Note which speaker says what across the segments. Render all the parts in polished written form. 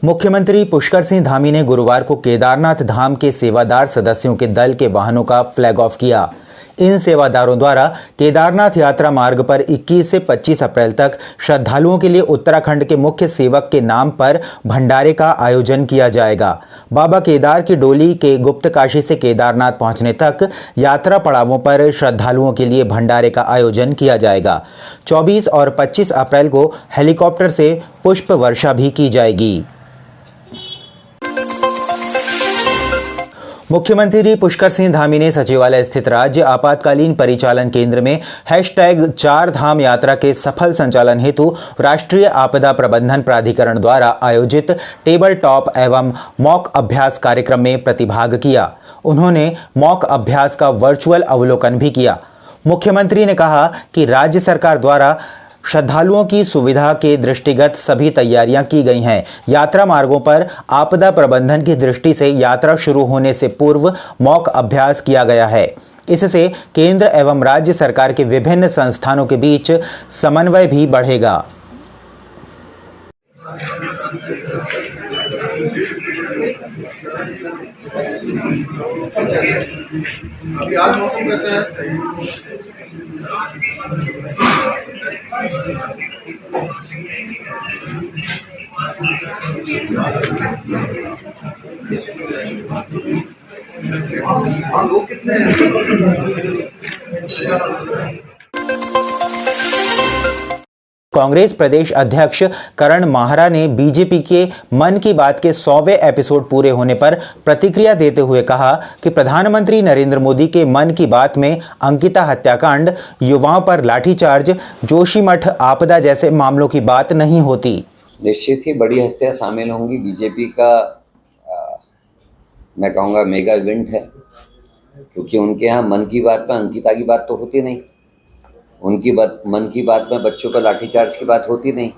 Speaker 1: मुख्यमंत्री पुष्कर सिंह धामी ने गुरुवार को केदारनाथ धाम के सेवादार सदस्यों के दल के वाहनों का फ्लैग ऑफ किया। इन सेवादारों द्वारा केदारनाथ यात्रा मार्ग पर 21 से 25 अप्रैल तक श्रद्धालुओं के लिए उत्तराखंड के मुख्य सेवक के नाम पर भंडारे का आयोजन किया जाएगा। बाबा केदार की डोली के गुप्त काशी से केदारनाथ पहुंचने तक यात्रा पड़ावों पर श्रद्धालुओं के लिए भंडारे का आयोजन किया जाएगा। 24 और 25 अप्रैल को हेलीकॉप्टर से पुष्प वर्षा भी की जाएगी। मुख्यमंत्री पुष्कर सिंह धामी ने सचिवालय स्थित राज्य आपातकालीन परिचालन केंद्र में #4धाम यात्रा के सफल संचालन हेतु राष्ट्रीय आपदा प्रबंधन प्राधिकरण द्वारा आयोजित टेबल टॉप एवं मॉक अभ्यास कार्यक्रम में प्रतिभाग किया। उन्होंने मॉक अभ्यास का वर्चुअल अवलोकन भी किया। मुख्यमंत्री ने कहा कि राज्य सरकार द्वारा श्रद्धालुओं की सुविधा के दृष्टिगत सभी तैयारियां की गई हैं। यात्रा मार्गों पर आपदा प्रबंधन की दृष्टि से यात्रा शुरू होने से पूर्व मॉक अभ्यास किया गया है। इससे केंद्र एवं राज्य सरकार के विभिन्न संस्थानों के बीच समन्वय भी बढ़ेगा।
Speaker 2: अभी आज मौसम कैसा है? लोग कितने हैं?
Speaker 1: कांग्रेस प्रदेश अध्यक्ष करण माहरा ने बीजेपी के मन की बात के 100वें एपिसोड पूरे होने पर प्रतिक्रिया देते हुए कहा कि प्रधानमंत्री नरेंद्र मोदी के मन की बात में अंकिता हत्याकांड, युवाओं पर लाठीचार्ज, जोशीमठ आपदा जैसे मामलों की बात नहीं होती।
Speaker 3: निश्चित ही बड़ी हस्तियां शामिल होंगी। बीजेपी का मैं कहूँगा मेगा इवेंट है, क्योंकि उनके यहाँ मन की बात में अंकिता की बात तो होती नहीं, उनकी मन की बात में बच्चों पर लाठीचार्ज की बात होती नहीं,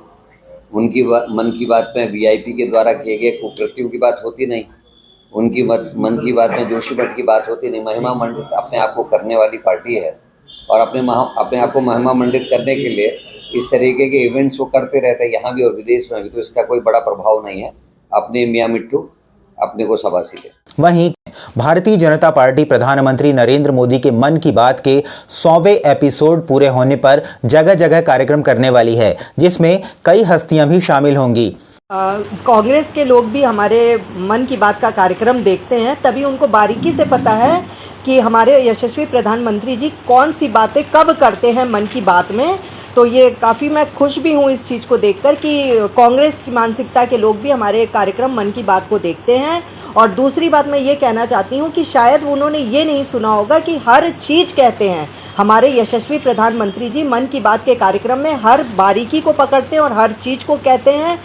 Speaker 3: उनकी मन की बात में वीआईपी के द्वारा किए गए कुकृत्यों की बात होती नहीं, उनकी मन की बात में जोशीमठ की बात होती नहीं। महिमा मंडित अपने आप को करने वाली पार्टी है और अपने आप को महिमा मंडित करने के लिए इस तरीके के इवेंट्स वो करते रहते हैं, यहाँ भी और विदेश में भी, तो इसका कोई बड़ा प्रभाव नहीं है। अपने मियाँ मिट्टू अपने को शाबाशी दे।
Speaker 1: वहीं भारतीय जनता पार्टी प्रधानमंत्री नरेंद्र मोदी के मन की बात के 100वें एपिसोड पूरे होने पर जगह जगह कार्यक्रम करने वाली है, जिसमें कई हस्तियां भी शामिल होंगी।
Speaker 4: कांग्रेस के लोग भी हमारे मन की बात का कार्यक्रम देखते हैं, तभी उनको बारीकी से पता है कि हमारे यशस्वी प्रधानमंत्री जी कौन सी बातें कब करते हैं मन की बात में। तो ये काफ़ी मैं खुश भी हूँ इस चीज़ को देखकर कि कांग्रेस की मानसिकता के लोग भी हमारे कार्यक्रम मन की बात को देखते हैं। और दूसरी बात मैं ये कहना चाहती हूँ कि शायद उन्होंने ये नहीं सुना होगा कि हर चीज़ कहते हैं हमारे यशस्वी प्रधानमंत्री जी। मन की बात के कार्यक्रम में हर बारीकी को पकड़ते हैं और हर चीज़ को कहते हैं।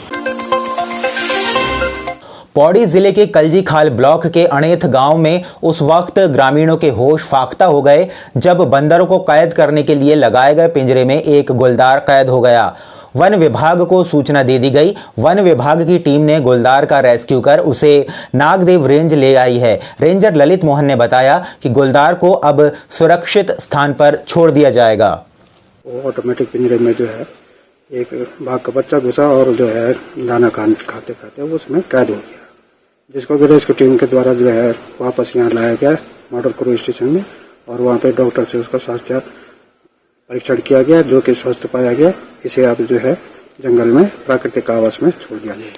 Speaker 1: पौड़ी जिले के कलजीखाल ब्लॉक के अणेथ गांव में उस वक्त ग्रामीणों के होश फाख्ता हो गए जब बंदरों को कैद करने के लिए लगाए गए पिंजरे में एक गुलदार कैद हो गया। वन विभाग को सूचना दे दी गई। वन विभाग की टीम ने गुलदार का रेस्क्यू कर उसे नागदेव रेंज ले आई है। रेंजर ललित मोहन ने बताया कि गुलदार को अब सुरक्षित स्थान पर छोड़ दिया जाएगा।
Speaker 5: ऑटोमेटिक पिंजरे में जो है एक बाघ का बच्चा घुसा और जो है दाना खाते खाते उसमें कैद हो गया, जिसको रेस्क्यू टीम के द्वारा जो है वापस यहाँ लाया गया मॉडल क्रू स्टेशन में, और वहाँ पे डॉक्टर से उसका स्वास्थ्य परीक्षण किया गया, जो कि स्वस्थ पाया गया। इसे आप जो है जंगल में प्राकृतिक आवास में छोड़ दिया गया।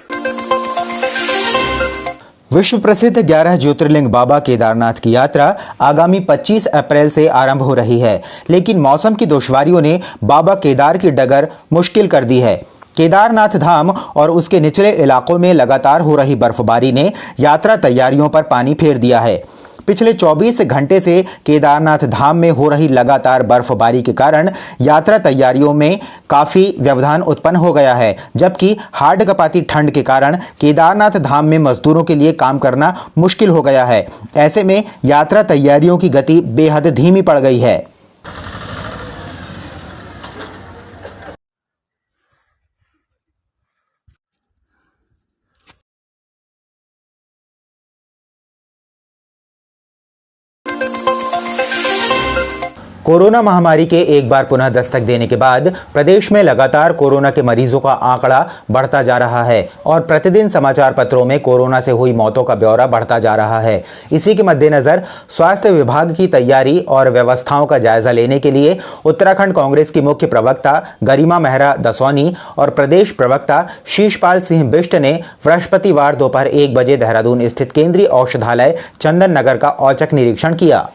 Speaker 1: विश्व प्रसिद्ध 11 ज्योतिर्लिंग बाबा केदारनाथ की यात्रा आगामी 25 अप्रैल से आरंभ हो रही है, लेकिन मौसम की दुश्वारियों ने बाबा केदार की डगर मुश्किल कर दी है। केदारनाथ धाम और उसके निचले इलाकों में लगातार हो रही बर्फबारी ने यात्रा तैयारियों पर पानी फेर दिया है। पिछले 24 घंटे से केदारनाथ धाम में हो रही लगातार बर्फबारी के कारण यात्रा तैयारियों में काफ़ी व्यवधान उत्पन्न हो गया है, जबकि हाड़ कपाती ठंड के कारण केदारनाथ धाम में मजदूरों के लिए काम करना मुश्किल हो गया है। ऐसे में यात्रा तैयारियों की गति बेहद धीमी पड़ गई है। कोरोना महामारी के एक बार पुनः दस्तक देने के बाद प्रदेश में लगातार कोरोना के मरीजों का आंकड़ा बढ़ता जा रहा है और प्रतिदिन समाचार पत्रों में कोरोना से हुई मौतों का ब्यौरा बढ़ता जा रहा है। इसी के मद्देनजर स्वास्थ्य विभाग की तैयारी और व्यवस्थाओं का जायजा लेने के लिए उत्तराखंड कांग्रेस की मुख्य प्रवक्ता गरिमा मेहरा दसौनी और प्रदेश प्रवक्ता शीशपाल सिंह बिष्ट ने बृहस्पतिवार दोपहर 1 बजे देहरादून स्थित केंद्रीय औषधालय चंदन नगर का औचक निरीक्षण किया।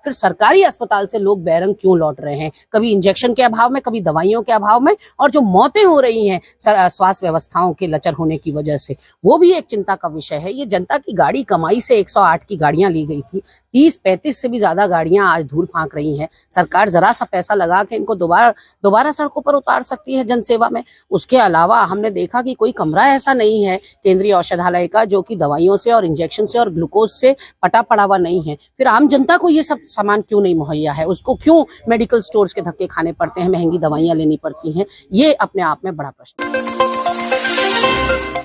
Speaker 6: फिर सरकारी अस्पताल से लोग बैरंग क्यों लौट रहे हैं, कभी इंजेक्शन के अभाव में, कभी दवाइयों के अभाव में, और जो मौतें हो रही हैं स्वास्थ्य व्यवस्थाओं के लचर होने की वजह से, वो भी एक चिंता का विषय है। ये जनता की गाड़ी कमाई से 108 की गाड़ियां ली गई थी, 30-35 से भी ज्यादा गाड़ियां आज धूल फांक रही हैं। सरकार जरा सा पैसा लगा के इनको दोबारा सड़कों पर उतार सकती है जनसेवा में। उसके अलावा हमने देखा कि कोई कमरा ऐसा नहीं है केंद्रीय औषधालय का जो कि दवाइयों से और इंजेक्शन से और ग्लूकोज से पटा पड़ा हुआ नहीं है। फिर आम जनता को ये सब सामान क्यों नहीं मुहैया है, उसको क्यों मेडिकल स्टोर्स के धक्के खाने पड़ते हैं, महंगी दवाइयां लेनी पड़ती हैं, ये अपने आप में बड़ा प्रश्न है।